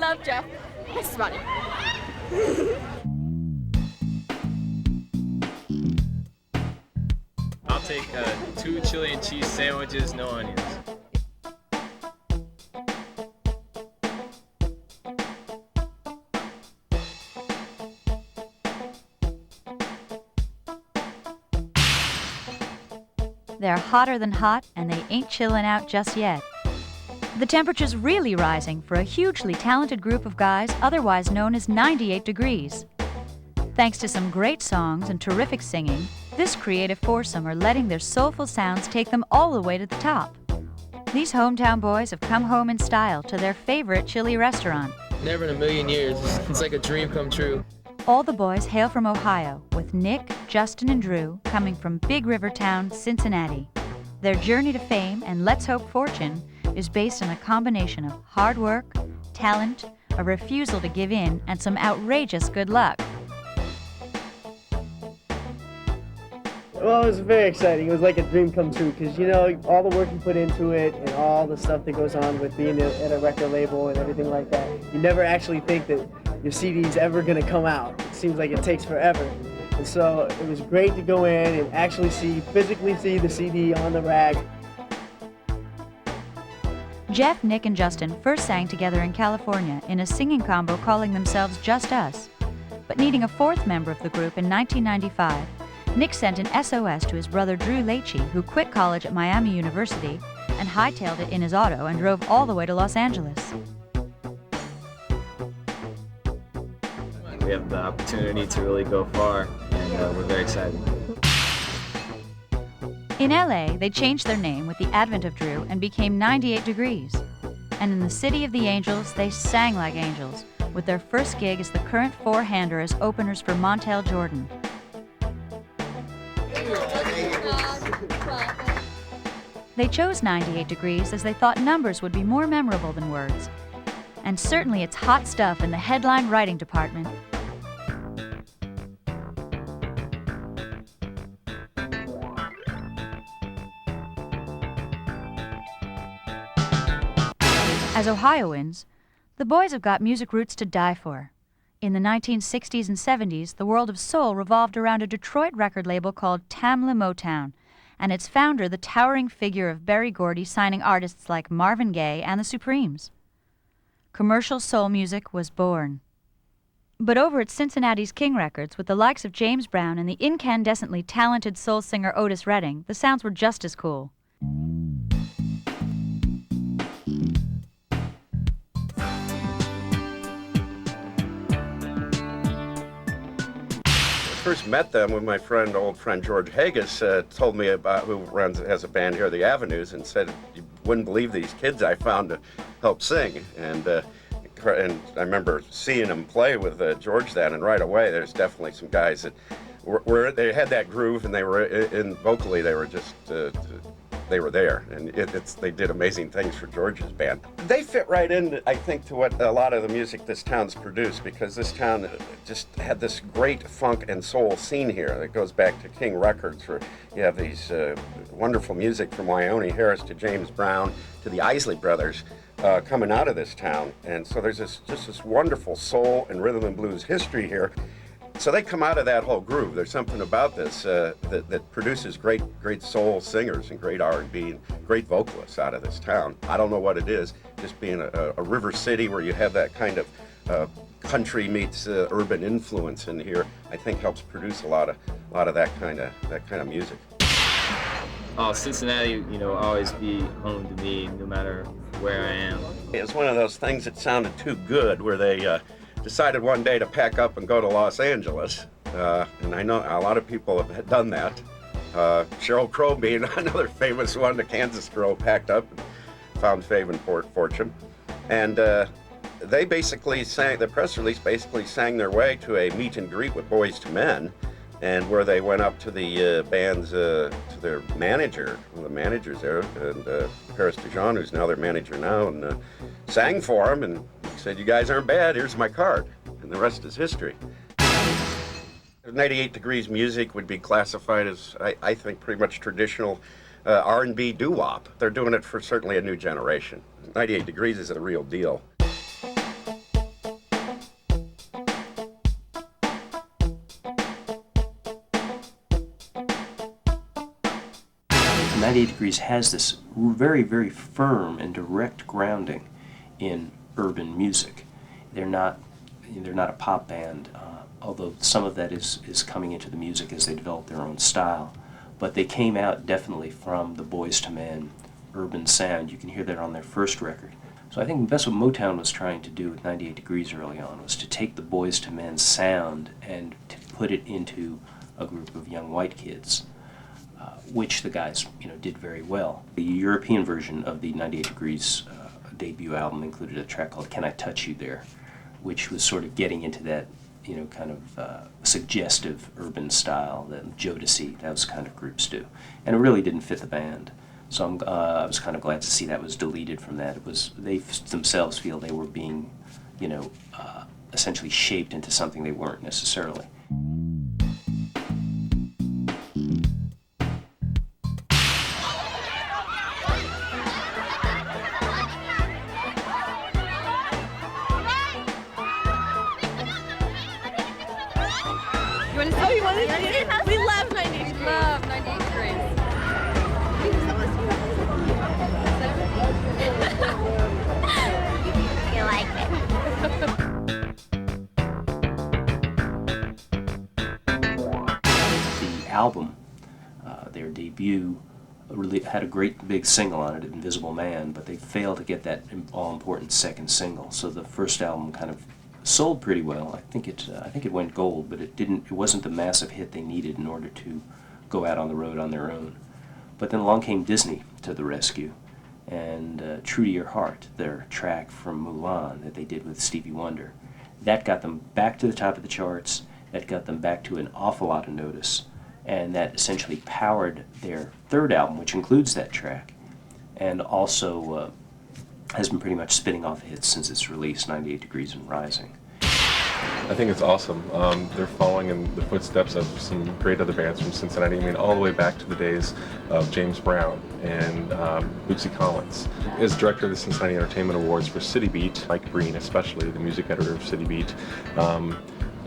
love Jeff. This is funny. I'll take 2 chili and cheese sandwiches, no onions. They're hotter than hot, and they ain't chillin' out just yet. The temperature's really rising for a hugely talented group of guys otherwise known as 98 Degrees. Thanks to some great songs and terrific singing, this creative foursome are letting their soulful sounds take them all the way to the top. These hometown boys have come home in style to their favorite chili restaurant. Never in a million years. It's like a dream come true. All the boys hail from Ohio, with Nick, Justin, and Drew coming from Big River town, Cincinnati. Their journey to fame and let's hope fortune is based on a combination of hard work, talent, a refusal to give in, and some outrageous good luck. Well, it was very exciting. It was like a dream come true because, you know, all the work you put into it and all the stuff that goes on with being at a record label and everything like that, you never actually think that your CD's ever going to come out. It seems like it takes forever. And so it was great to go in and actually physically see the CD on the rack. Jeff, Nick, and Justin first sang together in California in a singing combo calling themselves Just Us. But needing a fourth member of the group in 1995, Nick sent an SOS to his brother Drew Leachy, who quit college at Miami University and hightailed it in his auto and drove all the way to Los Angeles. We have the opportunity to really go far, and we're very excited. In LA, they changed their name with the advent of Drew and became 98 Degrees. And in the City of the Angels, they sang like angels, with their first gig as the current four-hander as openers for Montel Jordan. They chose 98 Degrees as they thought numbers would be more memorable than words. And certainly it's hot stuff in the headline writing department. As Ohioans, the boys have got music roots to die for. In the 1960s and 70s, the world of soul revolved around a Detroit record label called Tamla Motown, and its founder, the towering figure of Berry Gordy, signing artists like Marvin Gaye and the Supremes. Commercial soul music was born. But over at Cincinnati's King Records, with the likes of James Brown and the incandescently talented soul singer Otis Redding, the sounds were just as cool. First met them when my old friend George Haggis told me about has a band here, the Avenues, and said, "You wouldn't believe these kids I found to help sing." And and I remember seeing him play with George then, and right away there's definitely some guys that they had that groove, and they were in vocally they were just they were there, and they did amazing things for George's band. They fit right in, I think, to what a lot of the music this town's produced, because this town just had this great funk and soul scene here that goes back to King Records, where you have these wonderful music from Wyoming Harris to James Brown to the Isley Brothers coming out of this town. And so there's just this wonderful soul and rhythm and blues history here. So they come out of that whole groove. There's something about this that produces great soul singers and great R&B and great vocalists out of this town. I don't know what it is, just being a river city where you have that kind of country meets urban influence in here, I think helps produce a lot of that kind of music. Oh, Cincinnati, always be home to me no matter where I am. It's one of those things that sounded too good, where they decided one day to pack up and go to Los Angeles, and I know a lot of people have done that. Sheryl Crow being another famous one. The Kansas girl packed up and found fame and fortune, and they basically the press release basically sang their way to a meet and greet with Boyz II Men, and where they went up to the band's to their manager, one of the managers there, and Paris DeJean, who's now their manager now, and sang for him, and he said, "You guys aren't bad, here's my card," and the rest is history. 98 Degrees music would be classified as, I think, pretty much traditional R&B doo-wop. They're doing it for certainly a new generation. 98 Degrees is a real deal. 98 Degrees has this very, very firm and direct grounding in urban music. They're not a pop band, although some of that is coming into the music as they develop their own style. But they came out definitely from the Boyz II Men urban sound. You can hear that on their first record. So I think that's what Motown was trying to do with 98 Degrees early on, was to take the Boyz II Men sound and to put it into a group of young white kids, which the guys did very well. The European version of the 98 Degrees debut album included a track called Can I Touch You There, which was sort of getting into that kind of suggestive urban style that Jodeci, those kind of groups do. And it really didn't fit the band. So I was kind of glad to see that was deleted from that. It was, they themselves feel they were being, essentially shaped into something they weren't necessarily. We love 98 Degrees. Love 98 Degrees. You like it. The album, their debut, really had a great big single on it, Invisible Man, but they failed to get that all-important second single. So the first album kind of sold pretty well. I think it went gold, but it wasn't the massive hit they needed in order to go out on the road on their own. But then along came Disney to the rescue, and True to Your Heart, their track from Mulan that they did with Stevie Wonder, that got them back to the top of the charts. That got them back to an awful lot of notice, and that essentially powered their third album, which includes that track, and also has been pretty much spinning off hits since its release, 98 Degrees and Rising. I think it's awesome. They're following in the footsteps of some great other bands from Cincinnati. I mean, all the way back to the days of James Brown and Bootsy Collins. As director of the Cincinnati Entertainment Awards for City Beat, Mike Breen especially, the music editor of City Beat,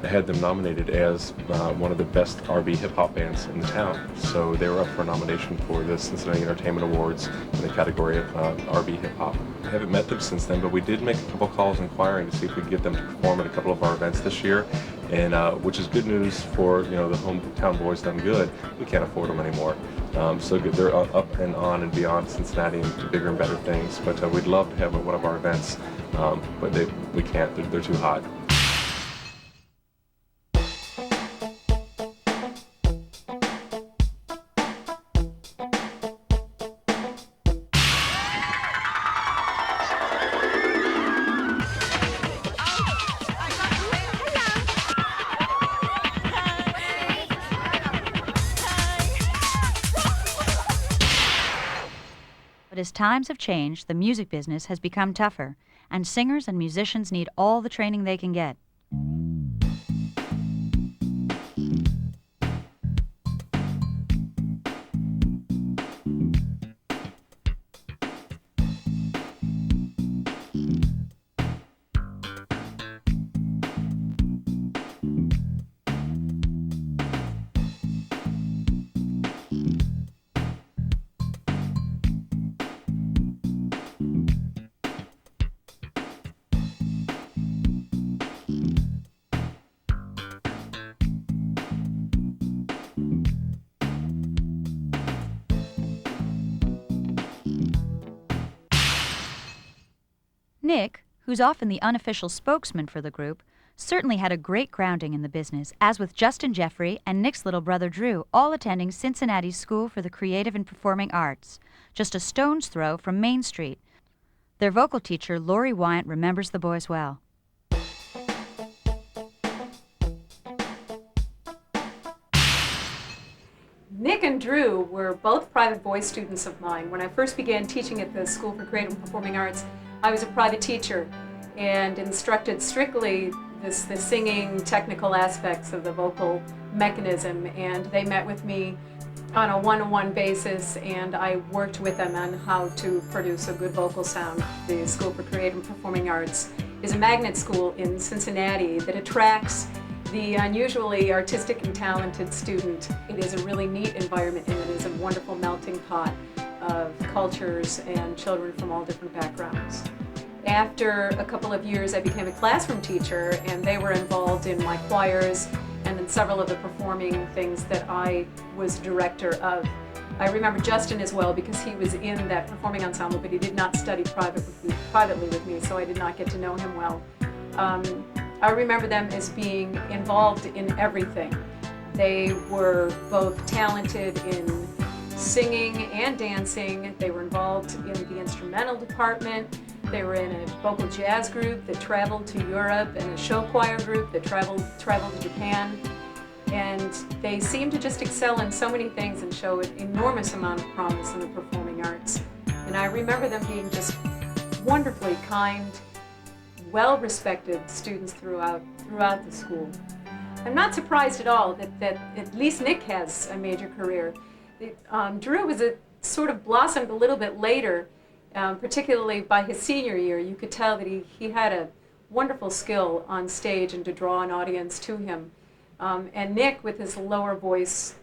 had them nominated as one of the best R&B hip-hop bands in the town. So they were up for a nomination for the Cincinnati Entertainment Awards in the category of R&B hip-hop. I haven't met them since then, but we did make a couple calls inquiring to see if we could get them to perform at a couple of our events this year, and which is good news for the hometown boys done good. We can't afford them anymore. So good. They're up and on and beyond Cincinnati and to bigger and better things. But we'd love to have one of our events, but we can't. They're too hot. as times have changed, the music business has become tougher, and singers and musicians need all the training they can get. Nick, who's often the unofficial spokesman for the group, certainly had a great grounding in the business, as with Justin Jeffrey and Nick's little brother Drew, all attending Cincinnati's School for the Creative and Performing Arts, just a stone's throw from Main Street. Their vocal teacher, Lori Wyant, remembers the boys well. Nick and Drew were both private voice students of mine. When I first began teaching at the School for Creative and Performing Arts, I was a private teacher and instructed strictly the singing technical aspects of the vocal mechanism, and they met with me on a one-on-one basis, and I worked with them on how to produce a good vocal sound. The School for Creative and Performing Arts is a magnet school in Cincinnati that attracts the unusually artistic and talented student. It is a really neat environment, and it is a wonderful melting pot of cultures and children from all different backgrounds. After a couple of years, I became a classroom teacher, and they were involved in my choirs and in several of the performing things that I was director of. I remember Justin as well because he was in that performing ensemble, but he did not study privately with me, so I did not get to know him well. I remember them as being involved in everything. They were both talented in singing and dancing. They were involved in the instrumental department. They were in a vocal jazz group that traveled to Europe and a show choir group that traveled to Japan. And they seemed to just excel in so many things and show an enormous amount of promise in the performing arts. And I remember them being just wonderfully kind, well-respected students throughout the school. I'm not surprised at all that at least Nick has a major career. Drew was sort of blossomed a little bit later, particularly by his senior year. You could tell that he had a wonderful skill on stage and to draw an audience to him. And Nick, with his lower voice,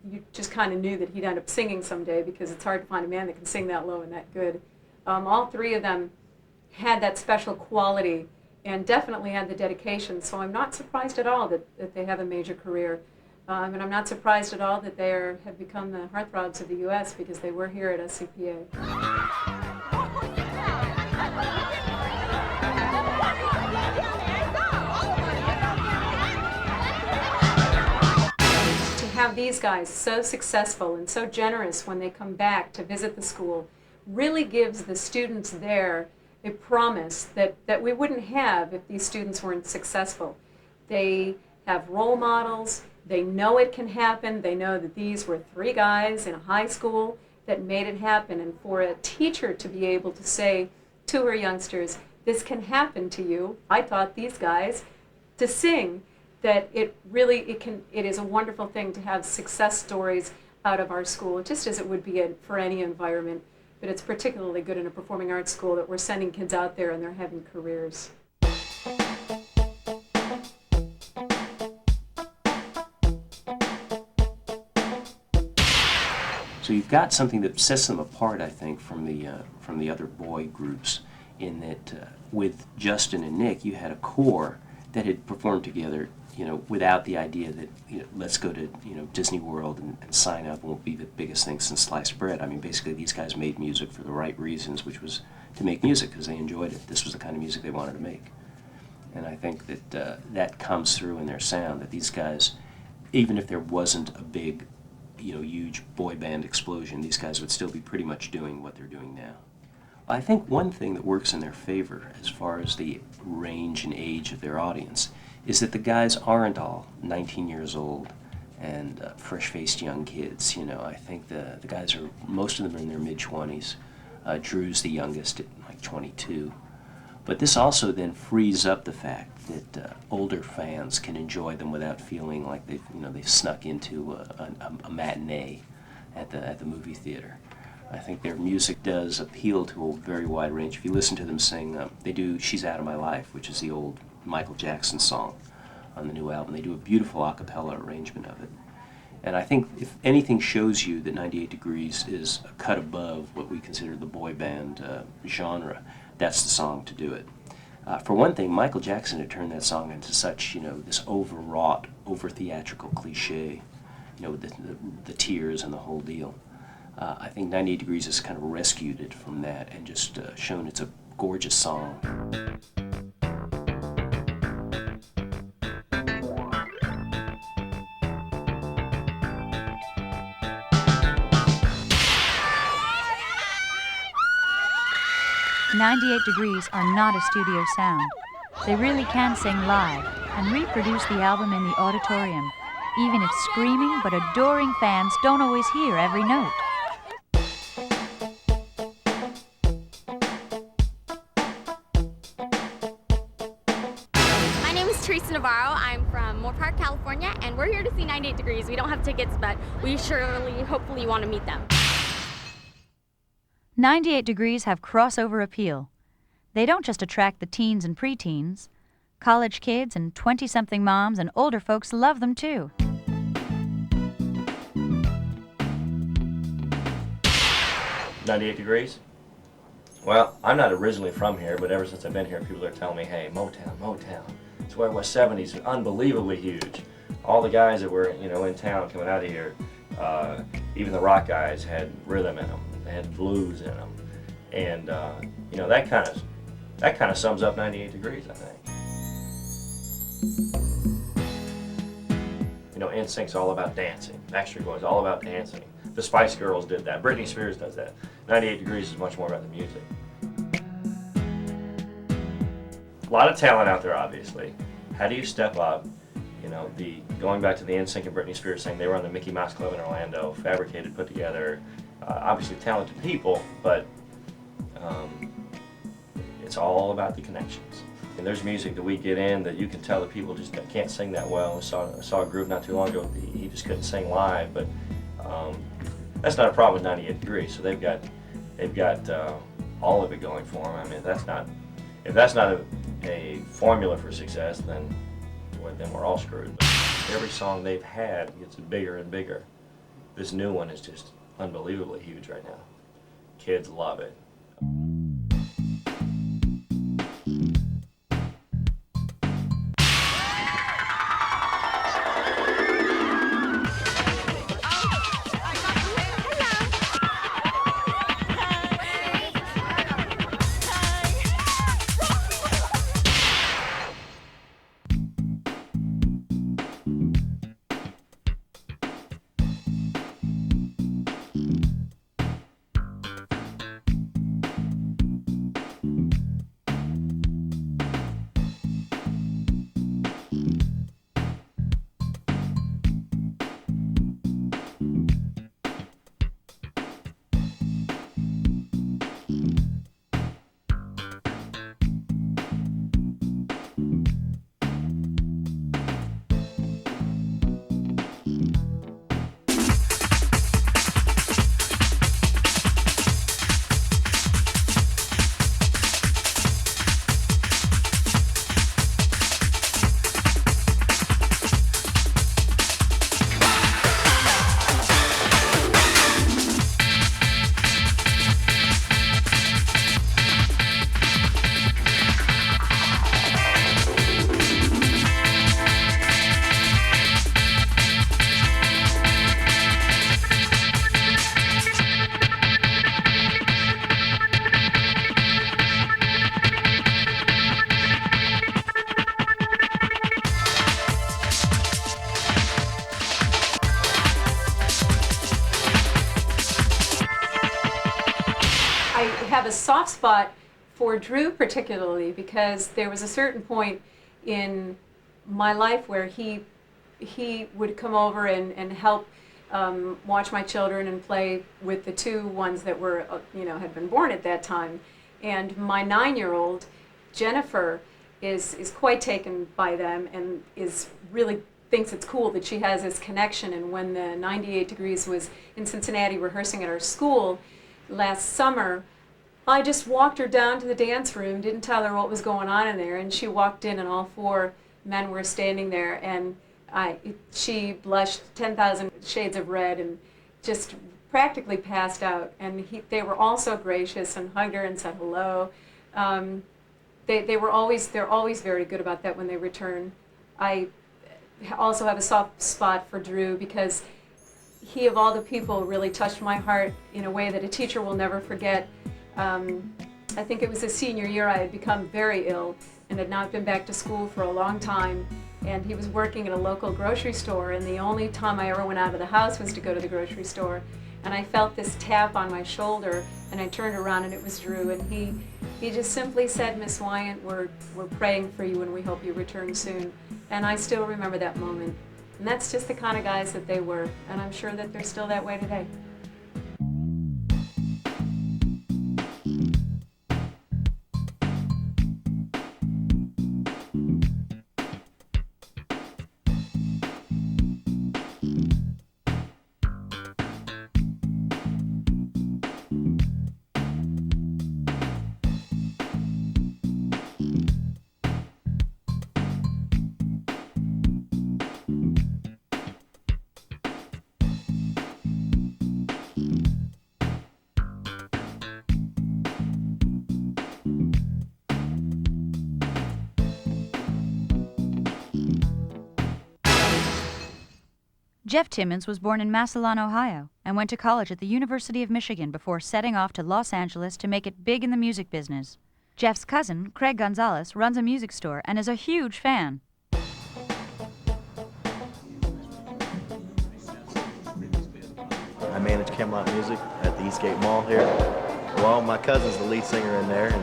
you just kind of knew that he'd end up singing someday because it's hard to find a man that can sing that low and that good. All three of them had that special quality and definitely had the dedication, so I'm not surprised at all that they have a major career. And I'm not surprised at all that they have become the heartthrobs of the U.S. because they were here at SCPA. To have these guys so successful and so generous when they come back to visit the school really gives the students there a promise that we wouldn't have if these students weren't successful. They have role models. They know it can happen. They know that these were three guys in a high school that made it happen. And for a teacher to be able to say to her youngsters, this can happen to you, I taught these guys to sing, that it is a wonderful thing to have success stories out of our school, just as it would be for any environment. But it's particularly good in a performing arts school that we're sending kids out there and they're having careers. So you've got something that sets them apart, I think, from the other boy groups, in that with Justin and Nick, you had a core that had performed together, without the idea that, let's go to, Disney World and sign up and we'll be the biggest thing since sliced bread. I mean, basically these guys made music for the right reasons, which was to make music because they enjoyed it. This was the kind of music they wanted to make. And I think that that comes through in their sound, that these guys, even if there wasn't a big, huge boy band explosion, these guys would still be pretty much doing what they're doing now. I think one thing that works in their favor as far as the range and age of their audience is that the guys aren't all 19 years old and fresh-faced young kids. I think the guys most of them are in their mid-20s. Drew's the youngest at like 22. But this also then frees up the fact that older fans can enjoy them without feeling like they've snuck into a matinee at the movie theater. I think their music does appeal to a very wide range. If you listen to them sing, they do "She's Out of My Life," which is the old Michael Jackson song on the new album. They do a beautiful a cappella arrangement of it. And I think if anything shows you that 98 Degrees is a cut above what we consider the boy band genre, that's the song to do it. For one thing, Michael Jackson had turned that song into such, this overwrought, over-theatrical cliche, with the tears and the whole deal. I think 98 Degrees has kind of rescued it from that and just shown it's a gorgeous song. "98 Degrees" are not a studio sound. They really can sing live and reproduce the album in the auditorium, even if screaming but adoring fans don't always hear every note. My name is Teresa Navarro. I'm from Moore Park, California, and we're here to see 98 Degrees. We don't have tickets, but we hopefully want to meet them. 98 Degrees have crossover appeal. They don't just attract the teens and preteens. College kids and 20-something moms and older folks love them too. "98 Degrees? Well, I'm not originally from here, but ever since I've been here, people are telling me, hey, Motown, Motown. It's where West 70s was unbelievably huge. All the guys that were, in town coming out of here, even the rock guys had rhythm in them. They had blues in them. And, that kind of sums up 98 Degrees, I think. NSYNC's all about dancing. Backstreet Boys all about dancing. The Spice Girls did that. Britney Spears does that. 98 Degrees is much more about the music. A lot of talent out there, obviously. How do you step up? Going back to the NSYNC and Britney Spears saying they were on the Mickey Mouse Club in Orlando, fabricated, put together, obviously talented people, but it's all about the connections. And there's music that we get in that you can tell that people just can't sing that well. I saw a group not too long ago, he just couldn't sing live, but that's not a problem with 98 Degrees. So they've got all of it going for them. I mean, if that's not a formula for success, then we're all screwed. But every song they've had gets bigger and bigger. This new one is just unbelievably huge right now. Kids love it. have a soft spot for Drew particularly because there was a certain point in my life where he would come over and help watch my children and play with the two ones that were, had been born at that time. And my 9-year-old, Jennifer, is quite taken by them and is really thinks it's cool that she has this connection. And when the 98 Degrees was in Cincinnati rehearsing at our school last summer, I just walked her down to the dance room, didn't tell her what was going on in there, and she walked in and all 4 men were standing there, and she blushed 10,000 shades of red and just practically passed out. And they were all so gracious and hugged her and said hello. They're always very good about that when they return. I also have a soft spot for Drew because he, of all the people, really touched my heart in a way that a teacher will never forget. I think it was his senior year. I had become very ill and had not been back to school for a long time. And he was working at a local grocery store, and the only time I ever went out of the house was to go to the grocery store. And I felt this tap on my shoulder, and I turned around and it was Drew, and he just simply said, "Miss Wyant, we're praying for you and we hope you return soon." And I still remember that moment. And that's just the kind of guys that they were, and I'm sure that they're still that way today. Jeff Timmons was born in Massillon, Ohio, and went to college at the University of Michigan before setting off to Los Angeles to make it big in the music business. Jeff's cousin, Craig Gonzalez, runs a music store and is a huge fan. I manage Camelot Music at the Eastgate Mall here. Well, my cousin's the lead singer in there,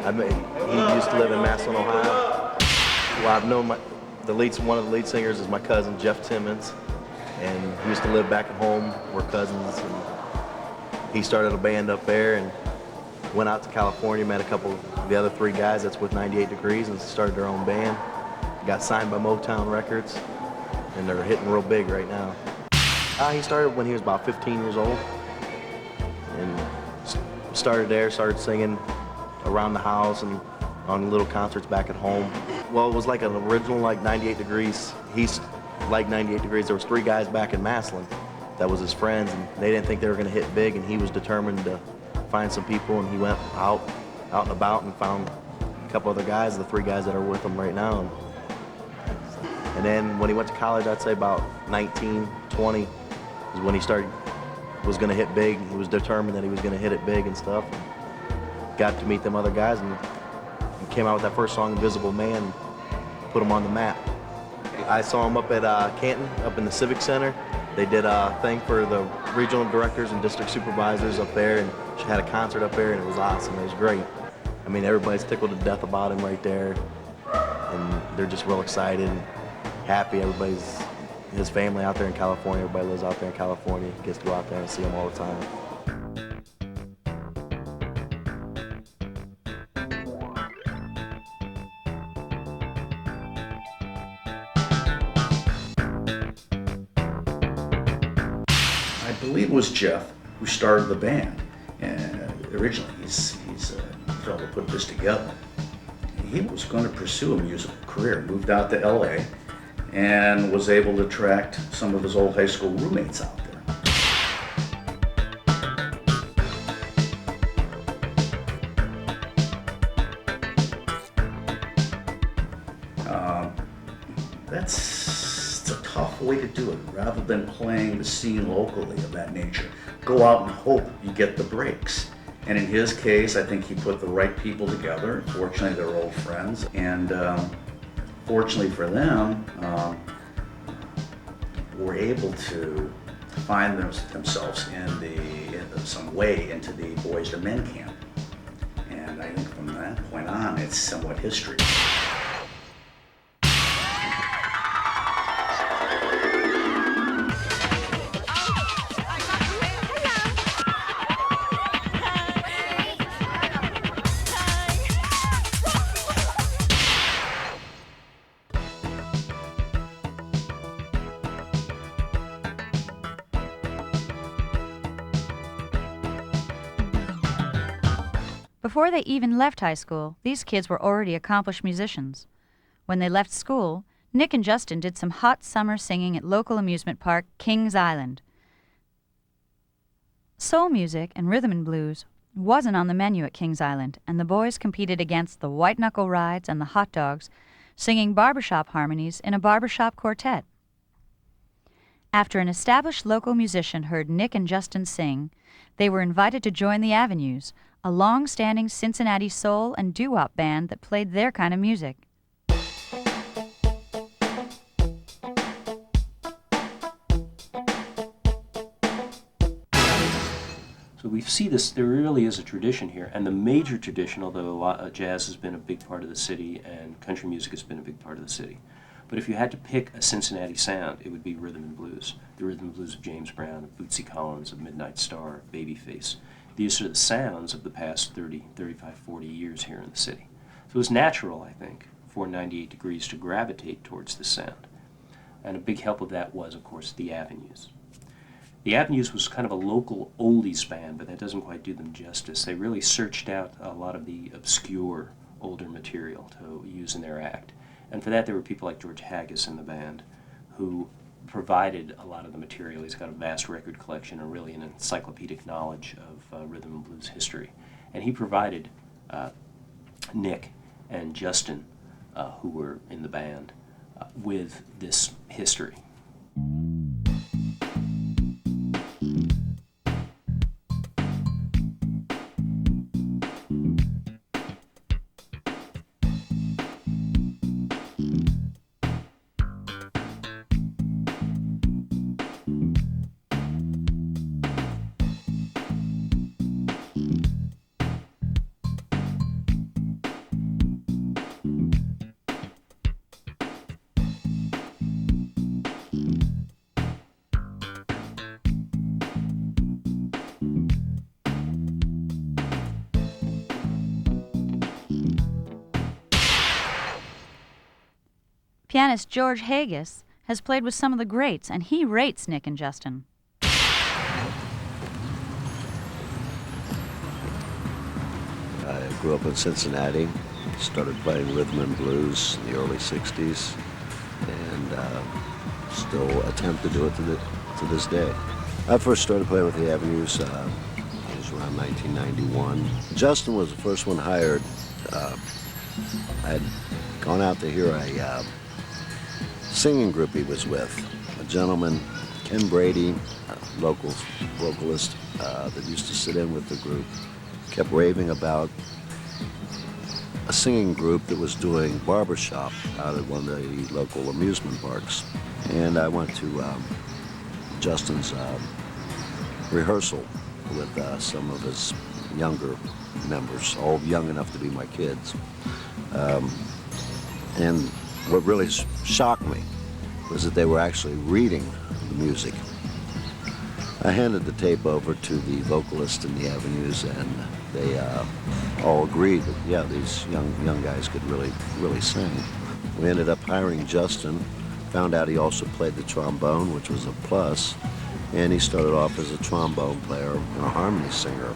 and he used to live in Massillon, Ohio. Well, I've known one of the lead singers is my cousin, Jeff Timmons, and he used to live back at home. We're cousins, and he started a band up there and went out to California, met a couple of the other 3 guys that's with 98 Degrees, and started their own band. Got signed by Motown Records, and they're hitting real big right now. He started when he was about 15 years old, and started singing around the house and on little concerts back at home. Well, it was like an original 98 Degrees. He's like 98 Degrees. There was 3 guys back in Massillon that was his friends, and they didn't think they were going to hit big, and he was determined to find some people, and he went out and about and found a couple other guys, the 3 guys that are with him right now. And then when he went to college, I'd say about 19, 20 is when he was going to hit big. He was determined that he was going to hit it big and stuff. Got to meet them other guys, and came out with that first song, Invisible Man, and put him on the map. I saw him up at Canton, up in the Civic Center. They did a thing for the regional directors and district supervisors up there, and she had a concert up there, and it was awesome. It was great. I mean, everybody's tickled to death about him right there, and they're just real excited and happy. His family out there in California, everybody lives out there in California, gets to go out there and see him all the time. I believe it was Jeff who started the band, and originally he's the fellow that put this together. He was going to pursue a musical career, moved out to LA, and was able to attract some of his old high school roommates out there. That's a tough way to do it, rather than playing the scene locally of that nature. Go out and hope you get the breaks. And in his case, I think he put the right people together. Fortunately, they're old friends, and fortunately for them, were able to find themselves in some way into the Boyz II Men camp. And I think from that point on, it's somewhat history. Before they even left high school, these kids were already accomplished musicians. When they left school, Nick and Justin did some hot summer singing at local amusement park Kings Island. Soul music and rhythm and blues wasn't on the menu at Kings Island, and the boys competed against the White Knuckle Rides and the Hot Dogs, singing barbershop harmonies in a barbershop quartet. After an established local musician heard Nick and Justin sing, they were invited to join the Avenues, a long-standing Cincinnati soul and doo-wop band that played their kind of music. So we see this, there really is a tradition here, and the major tradition, although a lot of jazz has been a big part of the city and country music has been a big part of the city. But if you had to pick a Cincinnati sound, it would be rhythm and blues. The rhythm and blues of James Brown, of Bootsy Collins, of Midnight Star, of Babyface. These are the sounds of the past 30, 35, 40 years here in the city. So it was natural, I think, for 98 Degrees to gravitate towards this sound. And a big help of that was, of course, the Avenues. The Avenues was kind of a local oldies band, but that doesn't quite do them justice. They really searched out a lot of the obscure older material to use in their act. And for that, there were people like George Haggis in the band who provided a lot of the material. He's got a vast record collection and really an encyclopedic knowledge of rhythm and blues history. And he provided Nick and Justin, who were in the band, with this history. Pianist George Haggis has played with some of the greats, and he rates Nick and Justin. I grew up in Cincinnati, started playing rhythm and blues in the early 60s, and still attempt to do it to this day. I first started playing with the Avenues, it was around 1991. Justin was the first one hired. I had gone out to hear a singing group he was with, a gentleman, Ken Brady, a local vocalist that used to sit in with the group, kept raving about a singing group that was doing barbershop out at one of the local amusement parks. And I went to Justin's rehearsal with some of his younger members, all young enough to be my kids. And what really shocked me was that they were actually reading the music. I handed the tape over to the vocalist in the Avenues, and they all agreed that, yeah, these young guys could really sing. We ended up hiring Justin, found out he also played the trombone, which was a plus, and he started off as a trombone player and a harmony singer.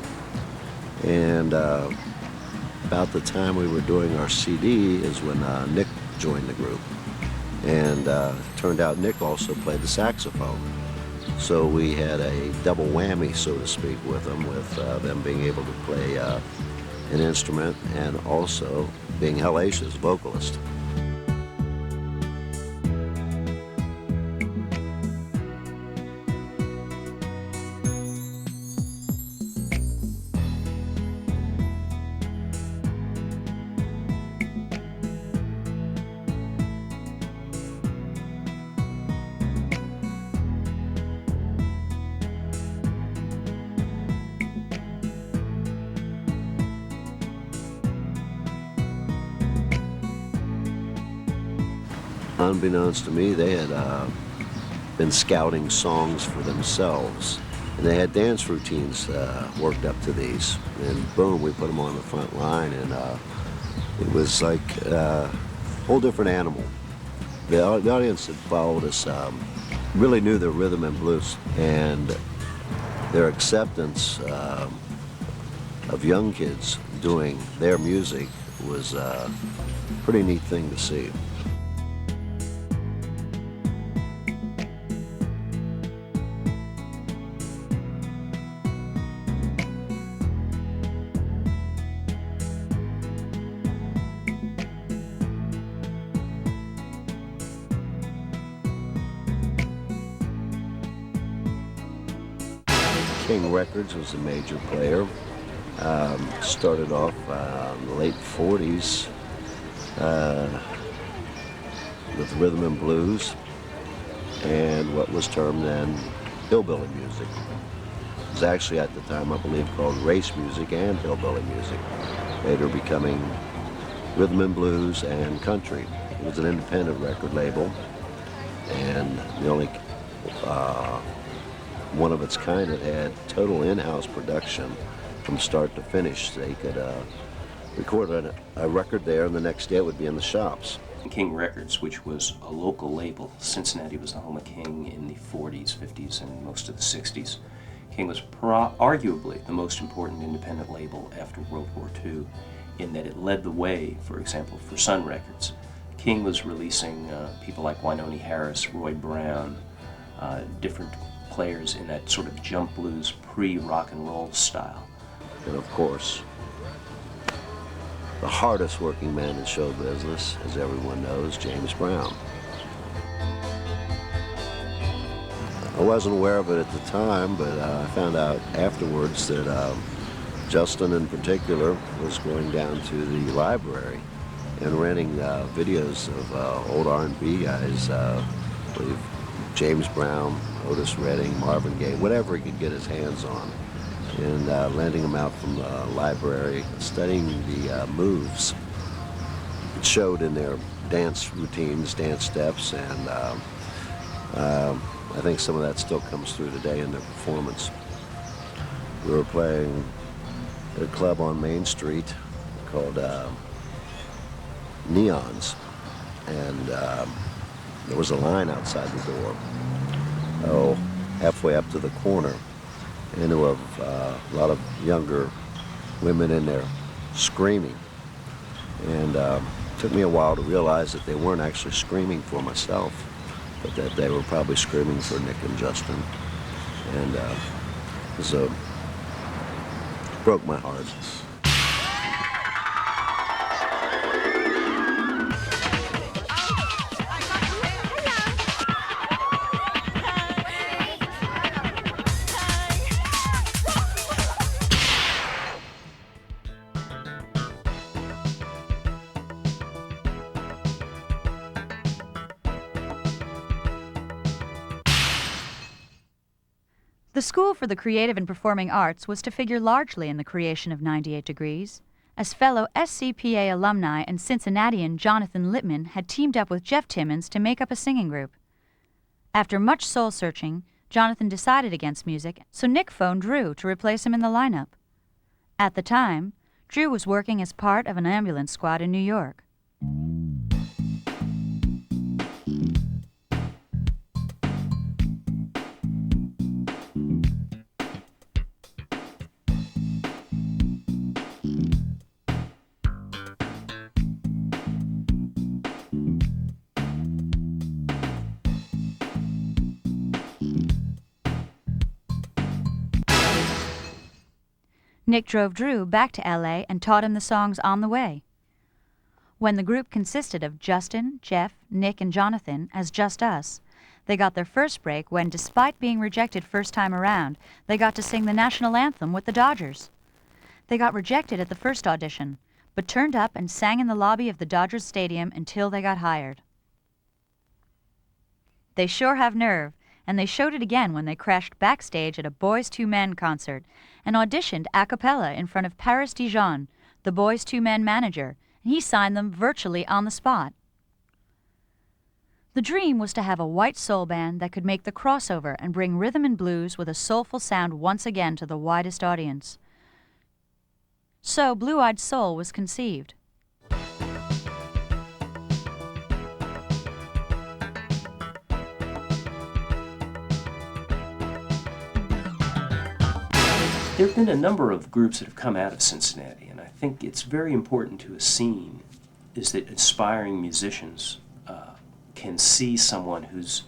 And about the time we were doing our CD is when Nick joined the group. And it turned out Nick also played the saxophone. So we had a double whammy, so to speak, with them, with them being able to play an instrument and also being hellacious vocalist. Unbeknownst to me, they had been scouting songs for themselves. And they had dance routines worked up to these. And boom, we put them on the front line, and it was like a whole different animal. The audience that followed us really knew their rhythm and blues, and their acceptance of young kids doing their music was a pretty neat thing to see. King Records was a major player. Started off in the late 40s with rhythm and blues and what was termed then hillbilly music. It was actually at the time, I believe, called race music and hillbilly music, later becoming rhythm and blues and country. It was an independent record label, and the only one of its kind that had total in-house production from start to finish. They could record a record there, and the next day it would be in the shops. King Records, which was a local label. Cincinnati was the home of King in the 40s, 50s, and most of the 60s. King was arguably the most important independent label after World War II, in that it led the way, for example, for Sun Records. King was releasing people like Wynonie Harris, Roy Brown, different players in that sort of jump blues, pre-rock and roll style. And of course, the hardest working man in show business, as everyone knows, James Brown. I wasn't aware of it at the time, but I found out afterwards that Justin in particular was going down to the library and renting videos of old R&B guys, I believe James Brown, Otis Redding, Marvin Gaye, whatever he could get his hands on, and lending them out from the library, studying the moves it showed in their dance routines, dance steps, and I think some of that still comes through today in their performance. We were playing at a club on Main Street called Neons, and there was a line outside the door, halfway up to the corner, and there were a lot of younger women in there screaming. And it took me a while to realize that they weren't actually screaming for myself, but that they were probably screaming for Nick and Justin. And it broke my heart. The School for the Creative and Performing Arts was to figure largely in the creation of 98 Degrees, as fellow SCPA alumni and Cincinnatian Jonathan Littman had teamed up with Jeff Timmons to make up a singing group. After much soul-searching, Jonathan decided against music, so Nick phoned Drew to replace him in the lineup. At the time, Drew was working as part of an ambulance squad in New York. Nick drove Drew back to L.A. and taught him the songs on the way. When the group consisted of Justin, Jeff, Nick, and Jonathan as Just Us, they got their first break when, despite being rejected first time around, they got to sing the national anthem with the Dodgers. They got rejected at the first audition, but turned up and sang in the lobby of the Dodgers Stadium until they got hired. They sure have nerve, and they showed it again when they crashed backstage at a Boyz II Men concert and auditioned a cappella in front of Paris Dijon, the Boyz II Men manager, and he signed them virtually on the spot. The dream was to have a white soul band that could make the crossover and bring rhythm and blues with a soulful sound once again to the widest audience. So Blue-Eyed Soul was conceived. There have been a number of groups that have come out of Cincinnati, and I think it's very important to a scene is that aspiring musicians can see someone who's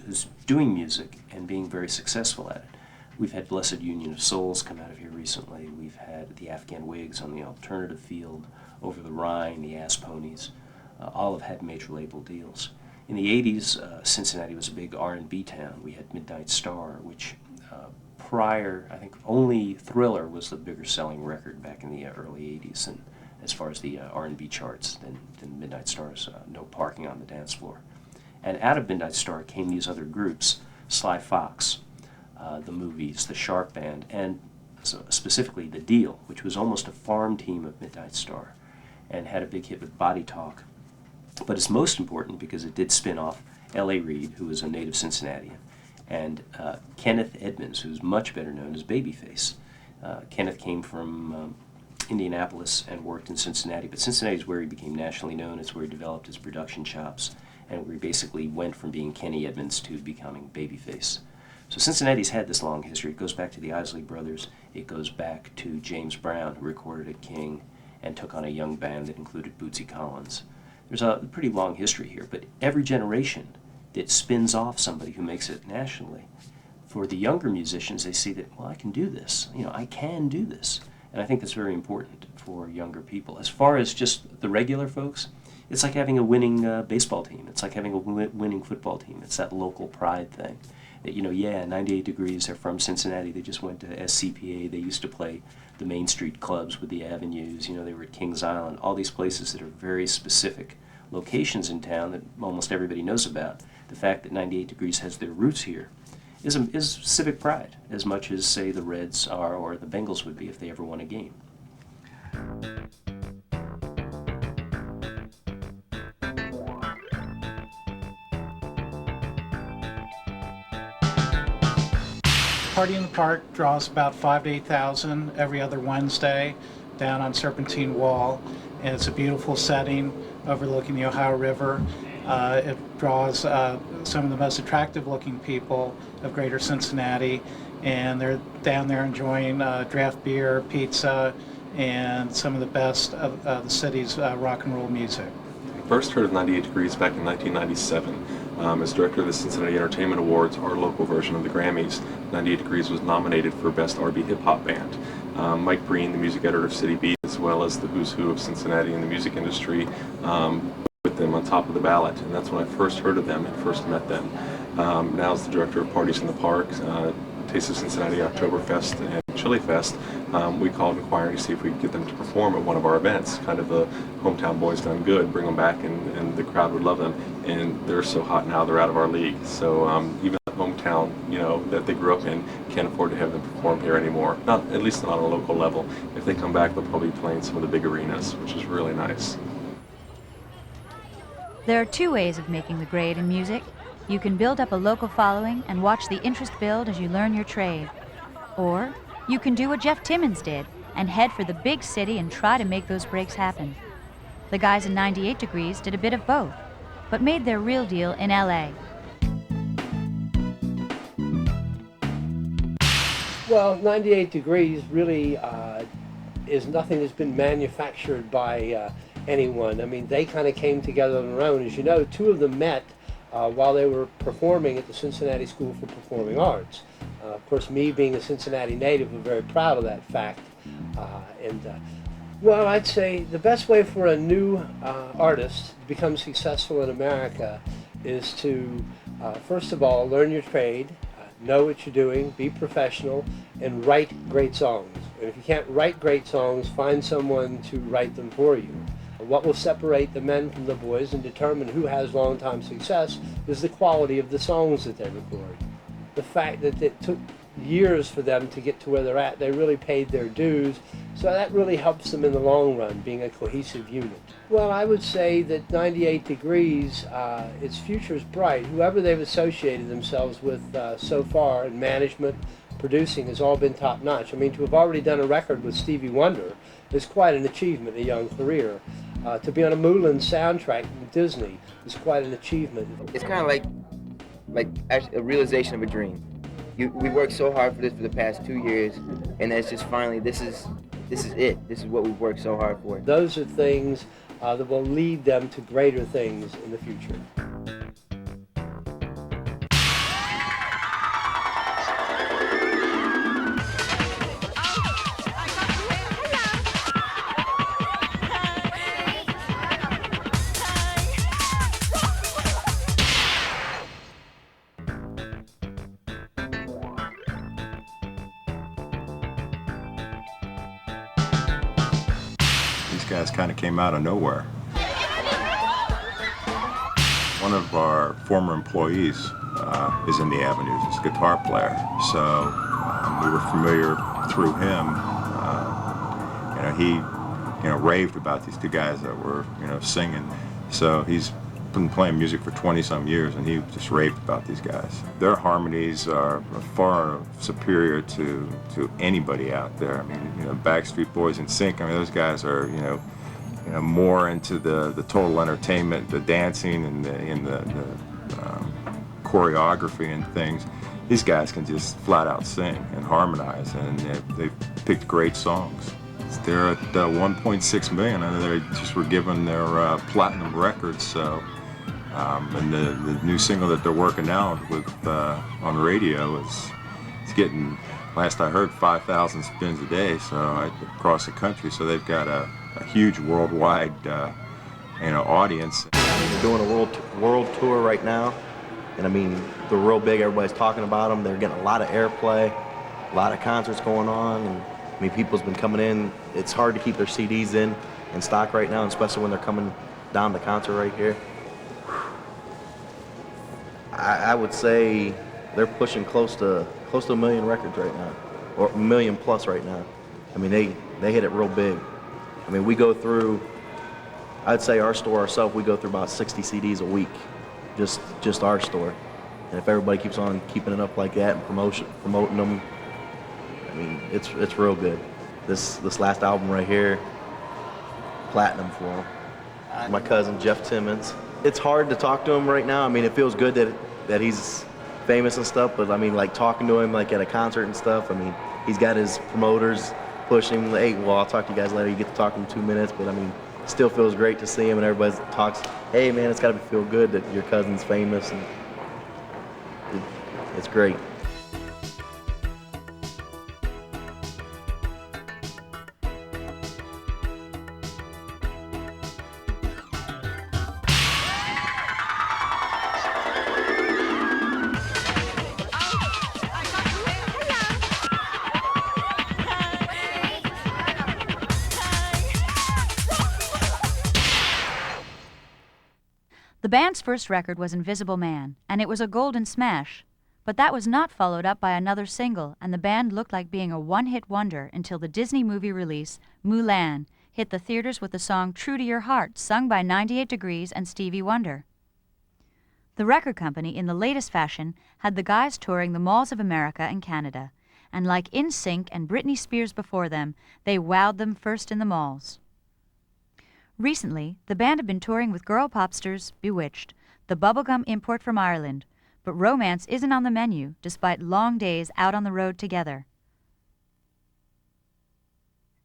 doing music and being very successful at it. We've had Blessed Union of Souls come out of here recently. We've had the Afghan Whigs on the alternative field, Over the Rhine, the Ass Ponies. All have had major label deals. In the 80s, Cincinnati was a big R&B town. We had Midnight Star, which prior, I think only Thriller was the bigger selling record back in the early 80s, and as far as the R&B charts than Midnight Star's No Parking on the Dance Floor. And out of Midnight Star came these other groups, Sly Fox, the Movies, the Shark Band, and specifically The Deal, which was almost a farm team of Midnight Star, and had a big hit with Body Talk. But it's most important because it did spin off L.A. Reid, who was a native Cincinnatian, and Kenneth Edmonds, who's much better known as Babyface. Kenneth came from Indianapolis and worked in Cincinnati, but Cincinnati is where he became nationally known. It's where he developed his production chops, and where he basically went from being Kenny Edmonds to becoming Babyface. So Cincinnati's had this long history. It goes back to the Isley Brothers. It goes back to James Brown, who recorded at King and took on a young band that included Bootsy Collins. There's a pretty long history here, but every generation that spins off somebody who makes it nationally, for the younger musicians, they see that, well, I can do this. I can do this. And I think that's very important for younger people. As far as just the regular folks, it's like having a winning baseball team. It's like having a winning football team. It's that local pride thing. That, 98 Degrees, they're from Cincinnati. They just went to SCPA. They used to play the Main Street clubs with the avenues. They were at Kings Island. All these places that are very specific locations in town that almost everybody knows about. The fact that 98 Degrees has their roots here is civic pride, as much as, say, the Reds are or the Bengals would be if they ever won a game. Party in the Park draws about 5,000 to 8,000 every other Wednesday down on Serpentine Wall, and it's a beautiful setting overlooking the Ohio River. It draws some of the most attractive looking people of greater Cincinnati, and they're down there enjoying draft beer, pizza, and some of the best of the city's rock and roll music. First heard of 98 Degrees back in 1997. As director of the Cincinnati Entertainment Awards, our local version of the Grammys, 98 Degrees was nominated for Best R&B Hip Hop Band. Mike Breen, the music editor of City Beat, as well as the who's who of Cincinnati in the music industry, put them on top of the ballot, and that's when I first heard of them and first met them. Now as the director of Parties in the Park, Taste of Cincinnati, Oktoberfest, and Chili Fest, we called inquiring to see if we could get them to perform at one of our events, kind of a hometown boys done good, bring them back and the crowd would love them. And they're so hot now, they're out of our league. So even the hometown, that they grew up in, can't afford to have them perform here anymore. Not, at least not on a local level. If they come back, they'll probably be playing some of the big arenas, which is really nice. There are two ways of making the grade in music. You can build up a local following and watch the interest build as you learn your trade. Or you can do what Jeff Timmons did and head for the big city and try to make those breaks happen. The guys in 98 Degrees did a bit of both, but made their real deal in LA. Well, 98 Degrees really is nothing that's been manufactured by anyone. I mean, they kind of came together on their own. As you know, two of them met while they were performing at the Cincinnati School for Performing Arts. Of course, me being a Cincinnati native, I'm very proud of that fact. Well, I'd say the best way for a new artist to become successful in America is to, first of all, learn your trade, know what you're doing, be professional, and write great songs. And if you can't write great songs, find someone to write them for you. What will separate the men from the boys and determine who has long-time success is the quality of the songs that they record. The fact that it took years for them to get to where they're at, they really paid their dues, so that really helps them in the long run, being a cohesive unit. Well, I would say that 98 Degrees, its future is bright. Whoever they've associated themselves with so far in management, producing, has all been top-notch. I mean, to have already done a record with Stevie Wonder is quite an achievement, a young career. To be on a Mulan soundtrack with Disney is quite an achievement. It's kind of like actually a realization of a dream. we worked so hard for this for the past 2 years, and it's just finally, this is it. This is what we've worked so hard for. Those are things that will lead them to greater things in the future. These guys kind of came out of nowhere. One of our former employees is in the Avenues. He's a guitar player, so we were familiar through him. He raved about these two guys that were singing. So he's been playing music for 20-some years, and he just raved about these guys. Their harmonies are far superior to anybody out there. I mean, Backstreet Boys and Sync. I mean, those guys are more into the total entertainment, the dancing, and the choreography and things. These guys can just flat out sing and harmonize, and they've picked great songs. They're at 1.6 million, and they just were given their platinum records. So. And the new single that they're working now with on radio is getting, last I heard, 5,000 spins a day. So across the country, so they've got a huge worldwide audience. They're doing a world tour right now, and I mean they're real big. Everybody's talking about them. They're getting a lot of airplay, a lot of concerts going on, and I mean people's been coming in. It's hard to keep their CDs in stock right now, especially when they're coming down to concert right here. I would say they're pushing close to a million records right now, or a million plus right now. I mean, they hit it real big. I mean, we go through, I'd say our store ourselves, we go through about 60 CDs a week, just our store. And if everybody keeps on keeping it up like that and promoting them, I mean, it's real good. This last album right here, platinum for them. My cousin Jeff Timmons. It's hard to talk to him right now. I mean, it feels good that he's famous and stuff, but I mean, like talking to him like at a concert and stuff, I mean, he's got his promoters pushing him, hey, well, I'll talk to you guys later. You get to talk to him 2 minutes, but I mean, it still feels great to see him, and everybody talks, hey, man, it's got to feel good that your cousin's famous, and it's great. The band's first record was Invisible Man, and it was a golden smash. But that was not followed up by another single, and the band looked like being a one-hit wonder until the Disney movie release, Mulan, hit the theaters with the song True to Your Heart, sung by 98 Degrees and Stevie Wonder. The record company, in the latest fashion, had the guys touring the malls of America and Canada, and like NSYNC and Britney Spears before them, they wowed them first in the malls. Recently, the band had been touring with girl popsters Bewitched, the bubblegum import from Ireland, but romance isn't on the menu despite long days out on the road together.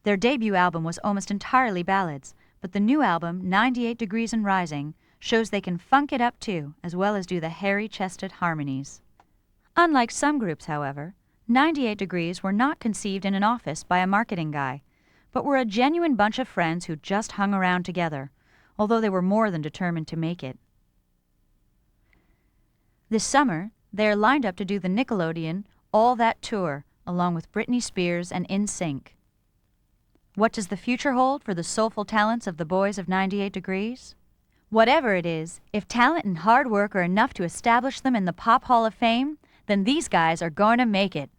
Their debut album was almost entirely ballads, but the new album, 98 Degrees and Rising, shows they can funk it up too, as well as do the hairy-chested harmonies. Unlike some groups, however, 98 Degrees were not conceived in an office by a marketing guy, but were a genuine bunch of friends who just hung around together, although they were more than determined to make it. This summer, they are lined up to do the Nickelodeon All That Tour, along with Britney Spears and NSYNC. What does the future hold for the soulful talents of the boys of 98 Degrees? Whatever it is, if talent and hard work are enough to establish them in the Pop Hall of Fame, then these guys are going to make it.